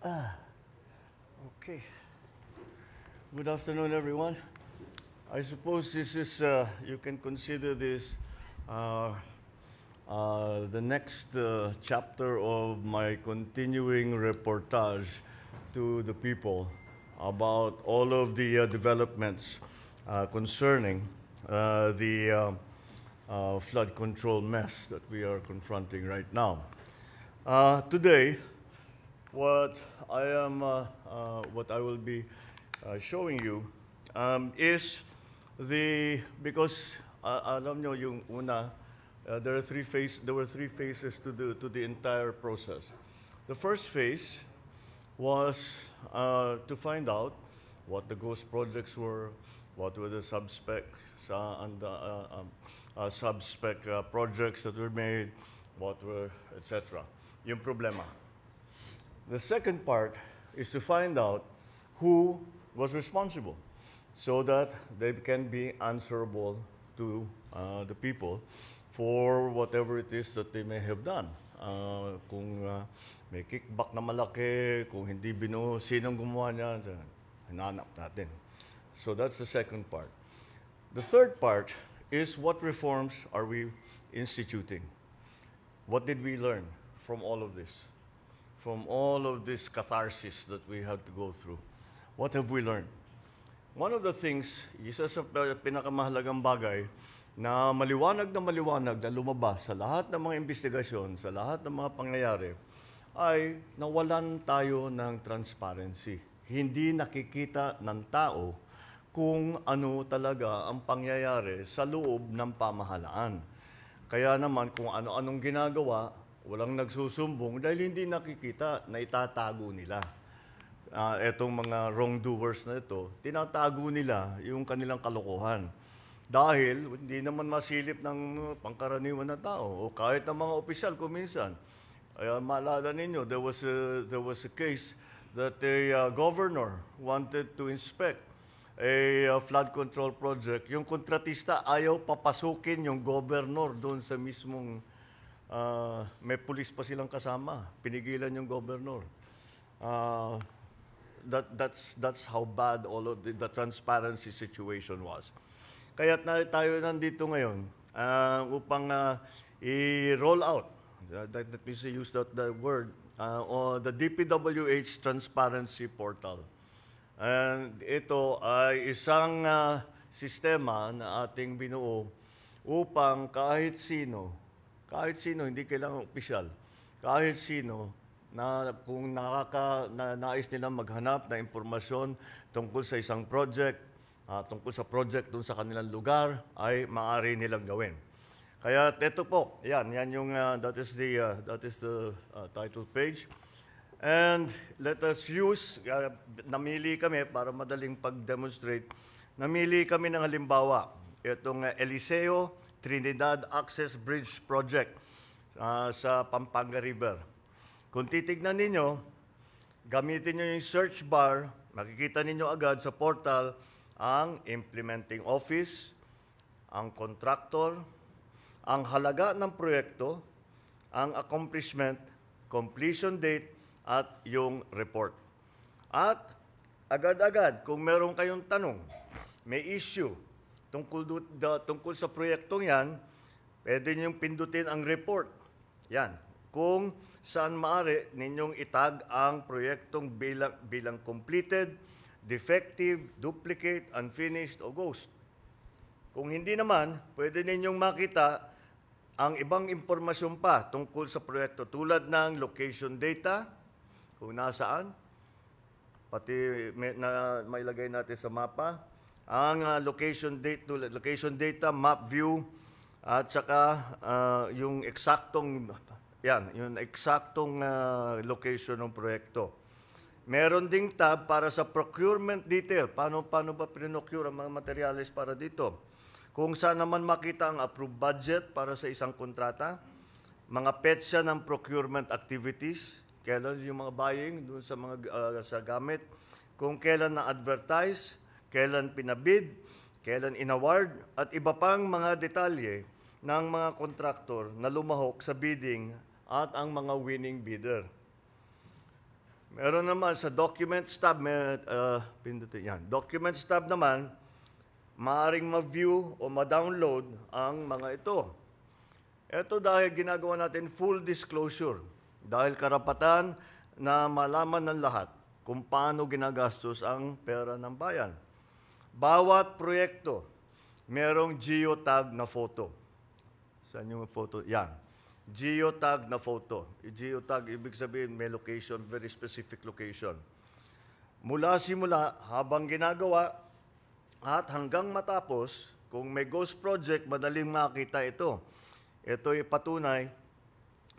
Okay. Good afternoon, everyone. I suppose this is, you can consider this uh, the next chapter of my continuing reportage to the people about all of the developments concerning the flood control mess that we are confronting right now. Today, what I will be showing you is because alam nyo yung una, there were three phases to the entire process. The first phase was to find out what the ghost projects were, what were the sub-specs and sub-spec projects that were made, what were, etc. Yung problema. The second part is to find out who was responsible so that they can be answerable to the people for whatever it is that they may have done. Kung may kickback na malaki, kung hindi binuo, sinong gumawa niyan, hinanap natin. So that's the second part. The third part is what reforms are we instituting? What did we learn from all of this? From all of this catharsis that we had to go through. What have we learned? One of the things, isa sa pinakamahalagang bagay na maliwanag na lumabas sa lahat ng mga investigasyon, sa lahat ng mga pangyayari, ay nawalan tayo ng transparency. Hindi nakikita ng tao kung ano talaga ang pangyayari sa loob ng pamahalaan. Kaya naman kung ano-anong ginagawa, walang nagsusumbong dahil hindi nakikita na itatago nila. Etong mga wrongdoers na ito, tinatago nila yung kanilang kalokohan. Dahil hindi naman masilip ng pangkaraniwan na tao o kahit ng mga opisyal kung minsan. Maalala ninyo, there was a case that a governor wanted to inspect a flood control project. Yung kontratista ayaw papasukin yung governor doon sa mismong may pulis pa silang kasama. Pinigilan yung governor. That's how bad all of the transparency situation was. Kaya tayo nandito ngayon upang i-roll out, let me use that word, the DPWH Transparency Portal. And ito ay isang sistema na ating binuo upang kahit sino, hindi kailangan opisyal, kahit sino na kung nais nilang maghanap na impormasyon tungkol sa isang project, tungkol sa project dun sa kanilang lugar, ay maaari nilang gawin. Kaya ito po, yan yung, that is the title page. And let us use, namili kami para madaling pag-demonstrate, namili kami ng halimbawa, itong Eliseo Trinidad Access Bridge Project sa Pampanga River. Kung titignan ninyo, gamitin nyo yung search bar, makikita ninyo agad sa portal ang implementing office, ang contractor, ang halaga ng proyekto, ang accomplishment, completion date, at yung report. At agad-agad, kung meron kayong tanong, may issue tungkol sa proyektong yan, pwede ninyong pindutin ang report. Yan. Kung saan maaari ninyong itag ang proyektong bilang completed, defective, duplicate, unfinished, o ghost. Kung hindi naman, pwede ninyong makita ang ibang impormasyon pa tungkol sa proyekto tulad ng location data, kung nasaan, pati may ilagay natin sa mapa, ang location data, map view, at saka yung eksaktong location ng proyekto. Meron ding tab para sa procurement detail. Paano ba pinocure ang mga materyales para dito? Kung saan naman makita ang approved budget para sa isang kontrata, mga petsa ng procurement activities, kailan yung mga buying doon sa mga sa gamit, kung kailan na-advertise, kailan pinabid, kailan inaward, at iba pang mga detalye ng mga kontraktor na lumahok sa bidding at ang mga winning bidder. Meron naman sa Documents tab, pindutin yan. Documents tab naman, maaaring ma-view o ma-download ang mga ito. Ito dahil ginagawa natin full disclosure. Dahil karapatan na malaman ng lahat kung paano ginagastos ang pera ng bayan. Bawat proyekto, merong geotag na photo. Saan yung photo? Yan. Geotag na photo. Geotag, ibig sabihin may location, very specific location. Mula simula, habang ginagawa, at hanggang matapos, kung may ghost project, madaling makita ito. Ito ay patunay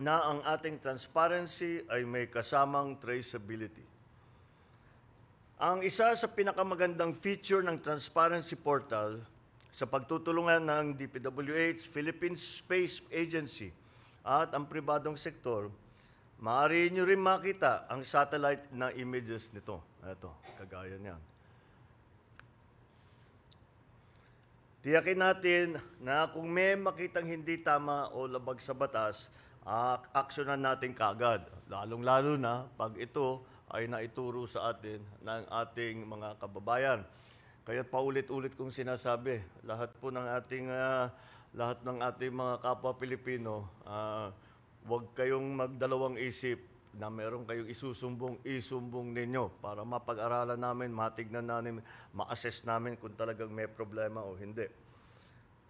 na ang ating transparency ay may kasamang traceability. Ang isa sa pinakamagandang feature ng Transparency Portal sa pagtutulungan ng DPWH, Philippine Space Agency, at ang pribadong sektor, maaari nyo rin makita ang satellite na images nito. Ito, kagaya niyan. Tiyakin natin na kung may makitang hindi tama o labag sa batas, aksyonan natin kagad. Lalong-lalo na pag ito ay naituro sa atin ng ating mga kababayan. Kaya paulit-ulit kong sinasabi, lahat ng ating mga kapwa Pilipino, huwag kayong magdalawang isip na meron kayong isusumbong ninyo para mapag-aralan namin, matignan namin, ma-assess namin kung talagang may problema o hindi.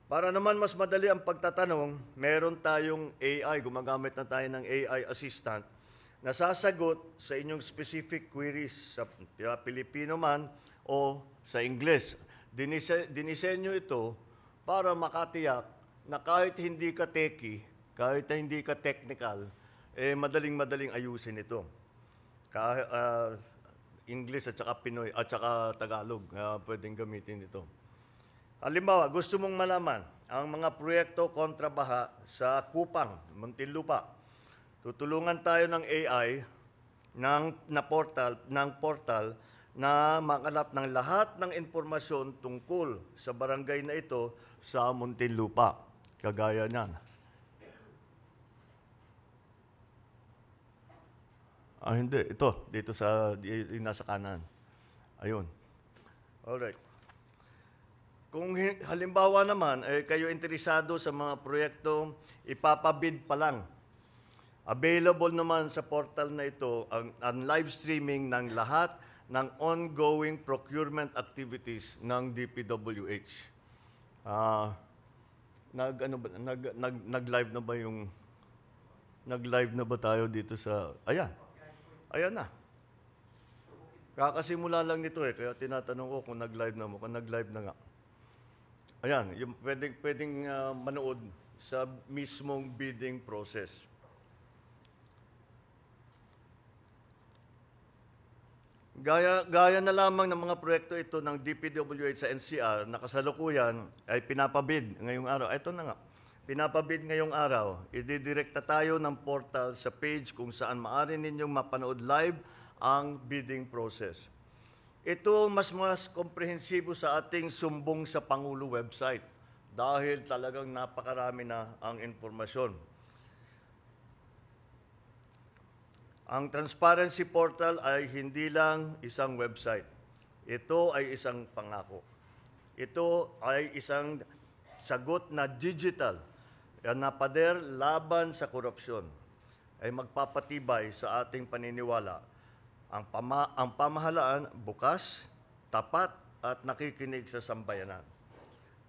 Para naman mas madali ang pagtatanong, meron tayong AI, gumagamit na tayo ng AI assistant na sasagot sa inyong specific queries sa Pilipino man o sa Ingles. Dinisenyo ito para makatiyak na kahit hindi ka techie, kahit hindi ka technical, madaling-madaling ayusin ito. English at saka Pinoy at saka Tagalog, pwedeng gamitin ito. Halimbawa, gusto mong malaman ang mga proyekto kontrabaha sa Kupang, Muntinlupa. Tutulungan tayo ng AI ng portal na makalap ng lahat ng impormasyon tungkol sa barangay na ito sa Muntinlupa. Kagaya niyan. Hindi. Ito. Dito nasa kanan. Ayun. Alright. Kung halimbawa naman, kayo interesado sa mga proyekto, ipapabid pa lang. Available naman sa portal na ito ang live streaming ng lahat ng ongoing procurement activities ng DPWH. Nag-live na ba tayo dito sa... Ayan na. Kakasimula lang nito kaya tinatanong ko kung nag-live na mo. Kung nag-live na nga. Ayan, yung pwedeng manood sa mismong bidding process. Gaya na lamang ng mga proyekto ito ng DPWH sa NCR na kasalukuyan ay pinapabid ngayong araw. Ito na nga. Pinapabid ngayong araw. Ididirekta tayo ng portal sa page kung saan maaari ninyong mapanood live ang bidding process. Ito mas komprehensibo sa ating Sumbong sa Pangulo website dahil talagang napakarami na ang informasyon. Ang Transparency Portal ay hindi lang isang website. Ito ay isang pangako. Ito ay isang sagot na digital na pader laban sa korupsyon ay magpapatibay sa ating paniniwala. Ang pamahalaan bukas, tapat at nakikinig sa sambayanan.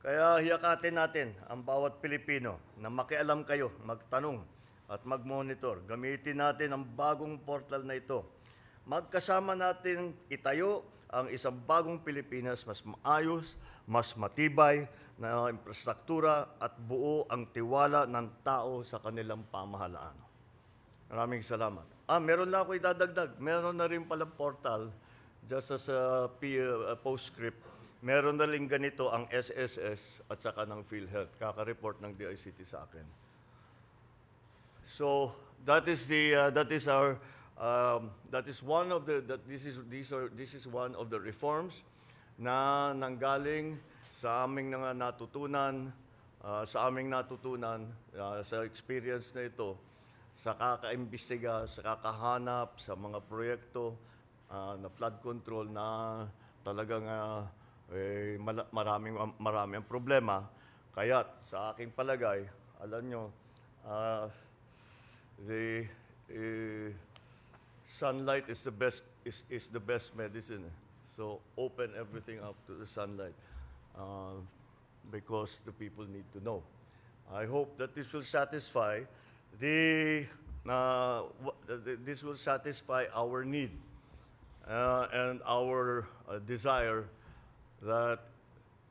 Kaya hiyakatin natin ang bawat Pilipino na makialam kayo, magtanong at mag-monitor. Gamitin natin ang bagong portal na ito. Magkasama natin itayo ang isang bagong Pilipinas mas maayos, mas matibay na infrastruktura at buo ang tiwala ng tao sa kanilang pamahalaan. Maraming salamat. Meron lang ako idadagdag. Meron na rin pala portal, just as a postscript. Meron na rin ganito ang SSS at saka ng PhilHealth. Kaka-report ng DICT sa akin. So this is one of the reforms na nanggaling sa aming natutunan sa experience na ito sa kakaimbestiga, sa kakahanap, sa mga proyekto na flood control na talagang marami ang problema. Kaya sa aking palagay, alam nyo, the sunlight is the best medicine. So open everything up to the sunlight because the people need to know. I hope that this will satisfy this will satisfy our need and our desire that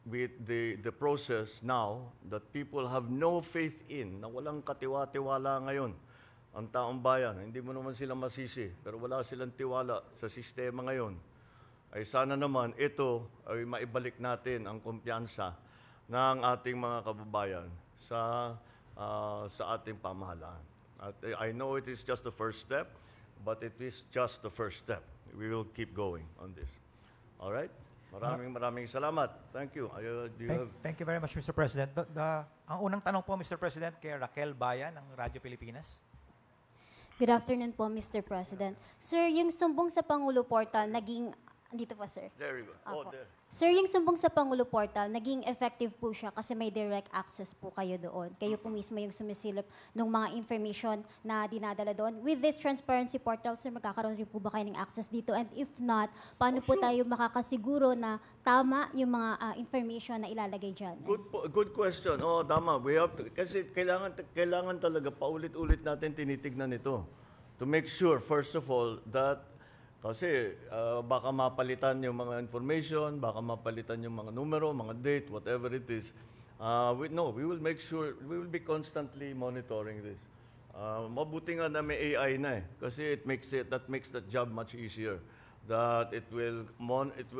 with the process now that people have no faith in, na walang katiwa-tiwala ngayon ang taong bayan. Hindi mo naman sila masisi, pero wala silang tiwala sa sistema ngayon. Ay sana naman ito ay maibalik natin ang kumpiyansa ng ating mga kababayan sa ating pamahalaan. At I know it is just the first step, but it is just the first step. We will keep going on this. All right? Maraming salamat. Thank you. Thank you very much, Mr. President. Ang unang tanong po, Mr. President, kay Raquel Bayan ng Radyo Pilipinas. Good afternoon po, Mr. President. Sir, yung sumbong sa Pangulo Portal naging... Dito po, sir. There you go. Oh, there. Sir, yung sumbong sa Pangulo Portal, naging effective po siya kasi may direct access po kayo doon. Kayo po mismo yung sumisilip ng mga information na dinadala doon. With this transparency portal, sir, magkakaroon rin po ba kayo ng access dito? And if not, paano po tayo makakasiguro na tama yung mga information na ilalagay dyan? Good question. Oh, tama. We have to, kasi kailangan talaga paulit-ulit natin tinitignan ito to make sure, first of all, that kasi baka mapalitan yung mga information, baka mapalitan yung mga numero, mga date, whatever it is. We will make sure, we will be constantly monitoring this. Mabuti nga na may AI na kasi that makes the job much easier. That it will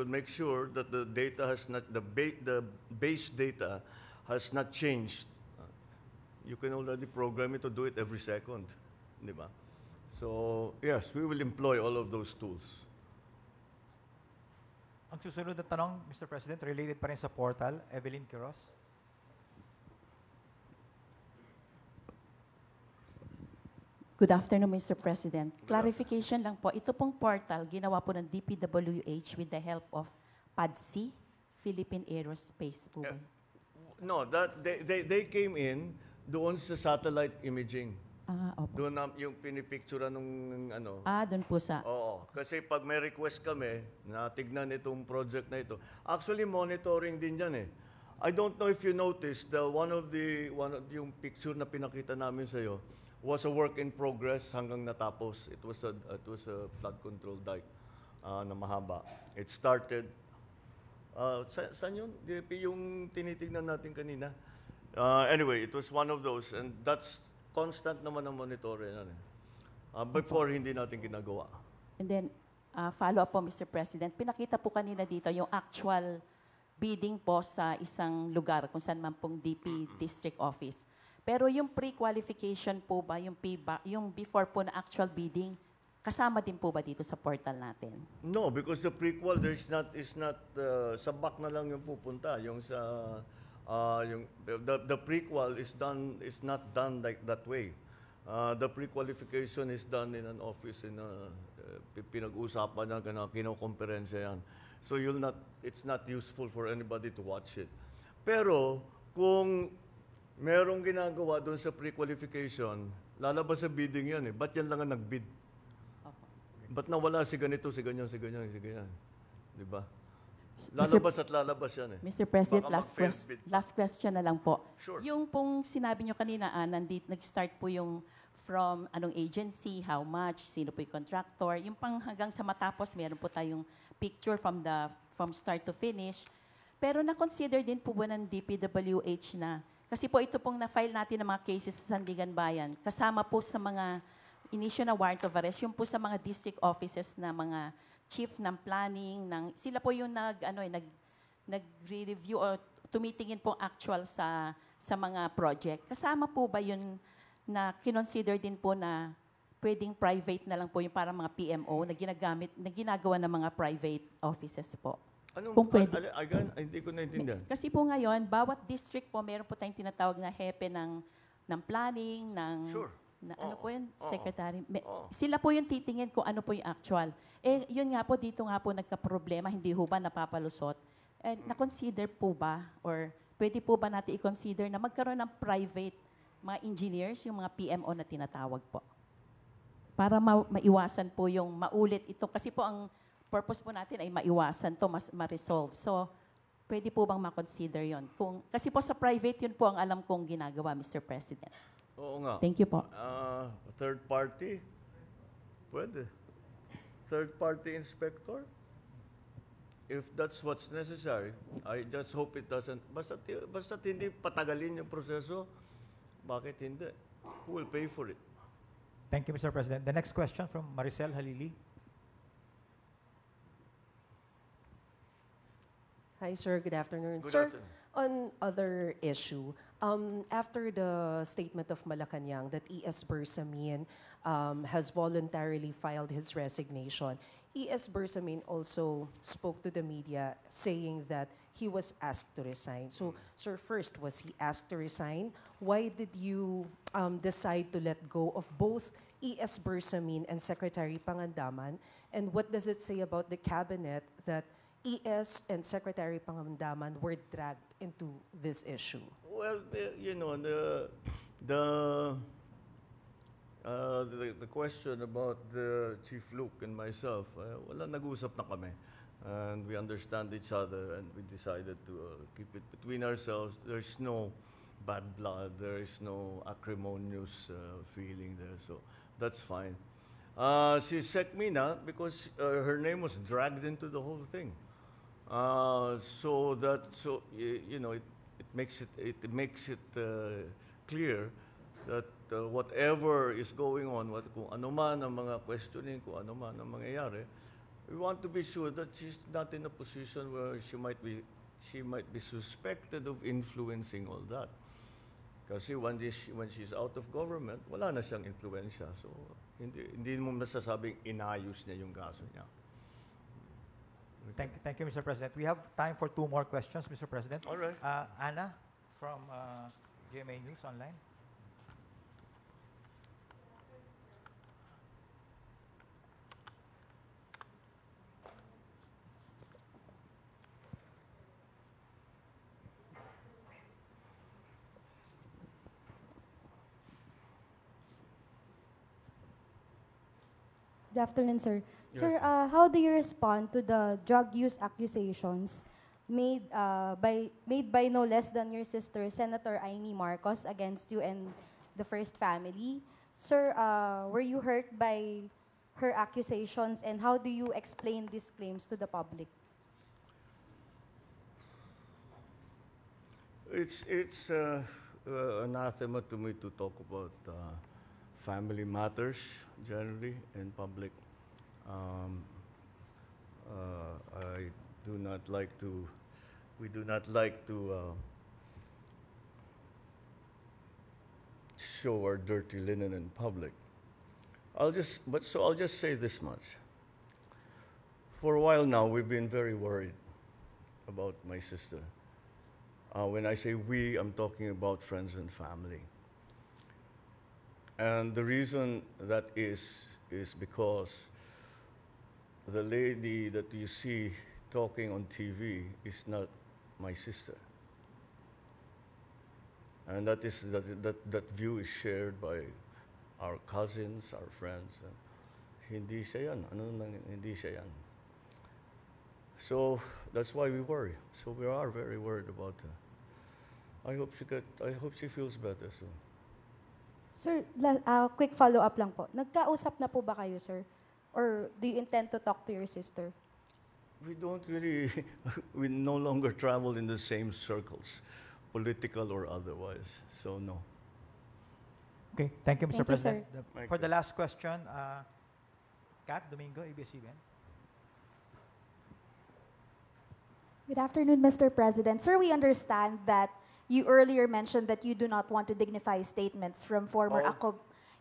make sure that the data has not, the base data has not changed. You can already program it to do it every second, di ba? So, yes, we will employ all of those tools. Ang susunod na tanong, Mr. President, related pa rin sa portal, Evelyn Quiroz. Good afternoon, Mr. President. Clarification lang po, ito pong portal, ginawa po ng DPWH with the help of PADSI, Philippine Aerospace po. No, they came in doon sa satellite imaging. Opo. Doon yung pinipicture nung ano. Doon po sa... Oo. Kasi pag may request kami na tignan itong project na ito, actually monitoring din yan eh. I don't know if you noticed, one of yung picture na pinakita namin sa iyo was a work in progress hanggang natapos. It was a flood control dike na mahaba. It started saan yun? Yung tinitignan natin kanina. Anyway, it was one of those and that's constant naman ang monitoring. Before, hindi natin ginagawa. And then, follow-up po, Mr. President. Pinakita po kanina dito yung actual bidding po sa isang lugar kung saan man pong DP District Office. Pero yung pre-qualification po ba, yung before po na actual bidding, kasama din po ba dito sa portal natin? No, because the pre-qual is not sa back na lang yung pupunta. Yung sa the pre-qual is not done like that way. The pre-qualification is done in an office pinag-usapan na kinokomperensya yan. So it's not useful for anybody to watch it. Pero kung merong ginagawa doon sa pre-qualification, lalabas sa bidding yan eh. Ba't yan lang ang nag-bid? Ba't nawala si ganito, si ganyan, si ganyan, si ganyan? Di ba? Lalabas at lalabas yan eh. Mr. President, last question na lang po. Sure. Yung pong sinabi nyo kanina, nag-start po yung from anong agency, how much, sino po yung contractor, yung pang hanggang sa matapos, meron po tayong picture from start to finish. Pero na-consider din po ba ng DPWH na, kasi po ito pong na-file natin ng mga cases sa Sandigan Bayan, kasama po sa mga initial na warrant of arrest, yung po sa mga district offices na mga chief ng planning, sila po yung nag-review o tumitingin po actual sa mga project. Kasama po ba yun na kinonsider din po na pwedeng private na lang po yung parang mga PMO na ginagawa ng mga private offices po? Kung pwede. Hindi ko naintindihan. Kasi po ngayon, bawat district po, meron po tayong tinatawag na hepe ng planning, Sure. Na ano po yun, Oo. Secretary? Oo. Sila po yung titingin kung ano po yung actual. Eh, yun nga po, dito nga po nagka-problema, hindi ho ba napapalusot? Eh, na-consider po ba, or pwede po ba natin i-consider na magkaroon ng private mga engineers, yung mga PMO na tinatawag po? Para maiwasan po yung maulit ito. Kasi po ang purpose po natin ay maiwasan to, ma-resolve. So, pwede po bang ma-consider yon? Kasi po sa private, yun po ang alam kong ginagawa, Mr. President. Oo nga. Thank you po. Third party? Pwede. Third party inspector? If that's what's necessary, I just hope it doesn't. Basta hindi patagalin yung proseso, bakit hindi? Who will pay for it? Thank you, Mr. President. The next question from Maricel Halili. Hi, sir. Good afternoon. Good Sir, afternoon. on other issue, after the statement of Malacanang that E.S. Bersamin has voluntarily filed his resignation, E.S. Bersamin also spoke to the media saying that he was asked to resign. So, sir, first, was he asked to resign? Why did you decide to let go of both E.S. Bersamin and Secretary Pangandaman? And what does it say about the cabinet that E.S. and Secretary Pangandaman were dragged into this issue? Well, you know, the question about the Chief Luke and myself, wala, nag-usap na kami. And we understand each other, and we decided to keep it between ourselves. There's no bad blood, there is no acrimonious feeling there, so that's fine. Si Sec Mina, because her name was dragged into the whole thing. You know, it makes it clear that whatever is going on, kung ano man ang mga questioning, kung ano man ang mangyayari, we want to be sure that she's not in a position where she might be suspected of influencing all that. Kasi when she's out of government, wala na siyang influensya. So hindi mo masasabing inayos niya yung kaso niya. Thank you, Mr. President. We have time for 2 more questions, Mr. President. All right. Anna from GMA News Online. Good afternoon, sir. Yes. Sir, how do you respond to the drug use accusations made by no less than your sister, Senator Amy Marcos, against you and the First Family? Sir, were you hurt by her accusations, and how do you explain these claims to the public? It's anathema to me to talk about family matters generally in public. We do not like to show our dirty linen in public. I'll just say this much. For a while now, we've been very worried about my sister. When I say we, I'm talking about friends and family. And the reason that is because the lady that you see talking on TV is not my sister. And that view is shared by our cousins, our friends. Hindi siya yan. Hindi siya yan. So that's why we worry. So we are very worried about her. I hope she feels better soon. Sir, quick follow-up lang po. Nagkausap na po ba kayo, sir? Or do you intend to talk to your sister? We don't really, we no longer travel in the same circles, political or otherwise. So no. Okay, thank you, Mr. Thank you, President. sir. Thank For you. the last question, Kat Domingo, ABS-CBN. Good afternoon, Mr. President. Sir, we understand that you earlier mentioned that you do not want to dignify statements from former Of?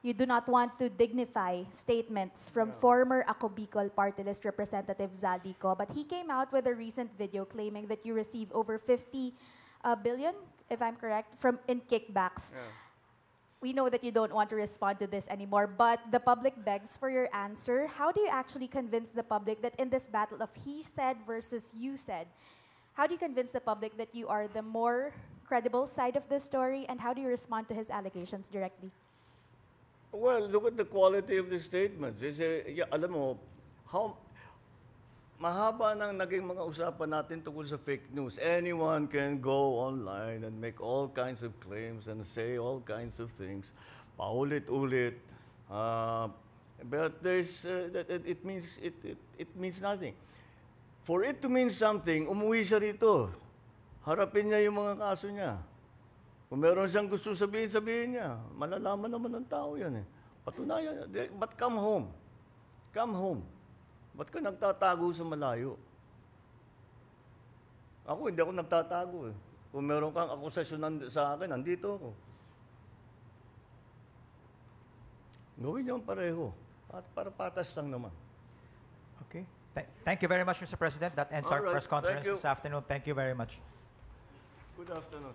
You do not want to dignify statements from former Ako Bicol Party List Representative Zaldico, but he came out with a recent video claiming that you received over 50 billion, if I'm correct, in kickbacks. Yeah. we know that you don't want to respond to this anymore, but the public begs for your answer. How do you actually convince the public that in this battle of he said versus you said, how do you convince the public that you are the more credible side of this story, and how do you respond to his allegations directly? Well, look at the quality of the statements. Alam mo, how mahaba nang naging mga usapan natin tungkol sa fake news. Anyone can go online and make all kinds of claims and say all kinds of things. Paulit-ulit. But it means nothing. For it to mean something, umuwi siya rito. Harapin niya yung mga kaso niya. Kung meron siyang gusto sabihin, sabihin niya. Malalaman naman ng tao yan eh. Patunayan. But come home. Come home. Ba't ka nagtatago sa malayo? Ako, hindi ako nagtatago eh. Kung meron kang akusasyon sa akin, nandito ako. Gawin niyo ang pareho. At para patas lang naman. Okay. Thank you very much, Mr. President. That ends All our right. press conference Thank you. this afternoon. Thank you very much. Good afternoon.